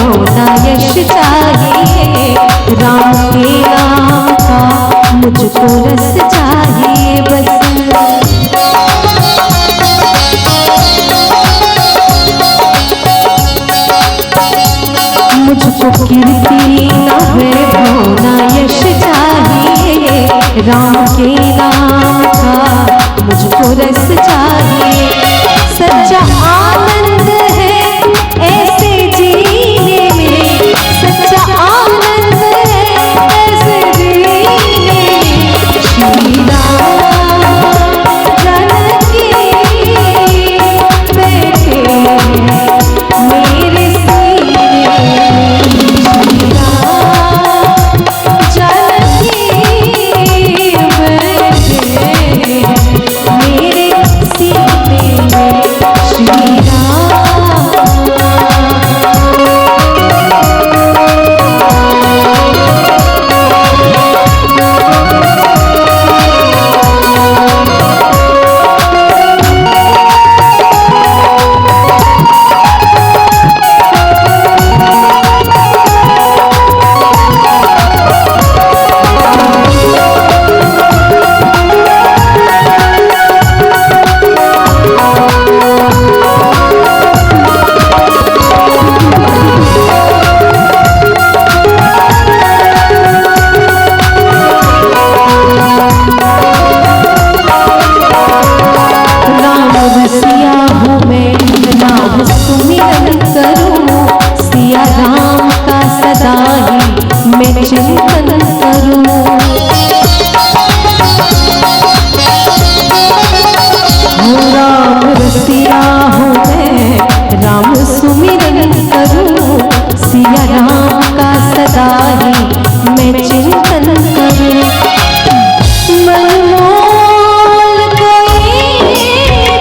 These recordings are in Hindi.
होना यश चाहिए, राम के नाम का मुझको रस चाहिए बस। मुझको कीर्ति न वैभव न यश चाहिए, राम के नाम का मुझको रस चाहिए। सच्चा आनंद है ऐसे जीने में, सच्चा आनंद है ऐसे जीने में। श्री राम जानकी बैठे मेरे सीने में, श्री राम जानकी बैठे मेरे सीने में, श्री राम। मैं चिंतन करूं, राम रसिया हूँ मैं, राम सुमिरन करूं, सिया राम का सदा ही मैं चिंतन करूं। मनमोल कोई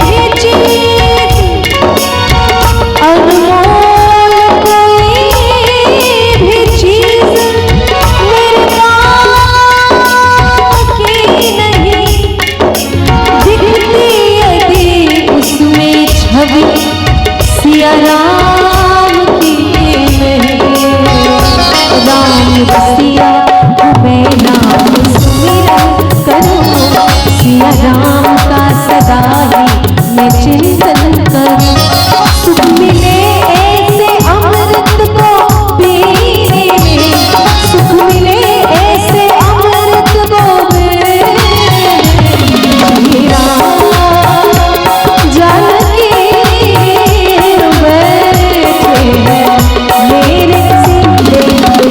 भी चीज, अनमोल कोई भी चीज मेरे काम की नहीं, दिखती यदि उसमें छवि सिया राम की नहीं। राम रसिया मैं नाम सुमिरन करूं, सिया राम का सदा ही मैं चिंतन करूं। सुख मिले ऐसे अमृत को पीने में, सुख मिले ऐसे अमृत को पीने में। श्री राम जानकी बैठे मेरे सीने में,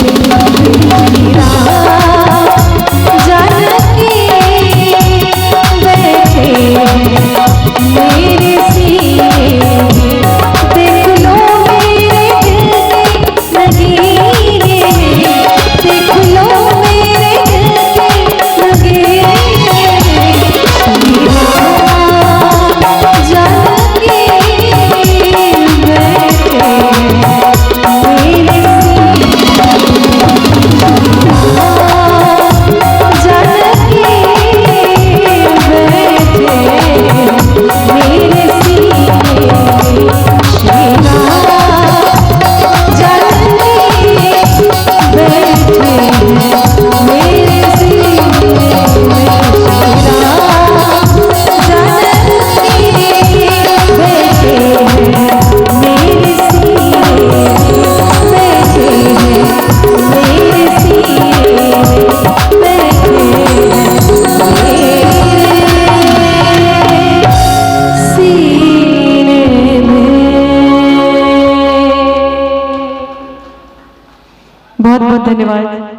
श्री राम जानकी बैठे मेरे सीने में। देख लो मेरे दिल के नगीने में, देख लो मेरे दिल के नगीने में। श्री राम जानकी बैठे मेरे सीने में, राम जानकी बैठे मेरे सीने में, श्री राम जानकी बैठे मेरे सीने में, श्री राम जानकी बैठे मेरे सीने में, बैठे मेरे सीने में, बैठे मेरे सीने में। बहुत बहुत धन्यवाद।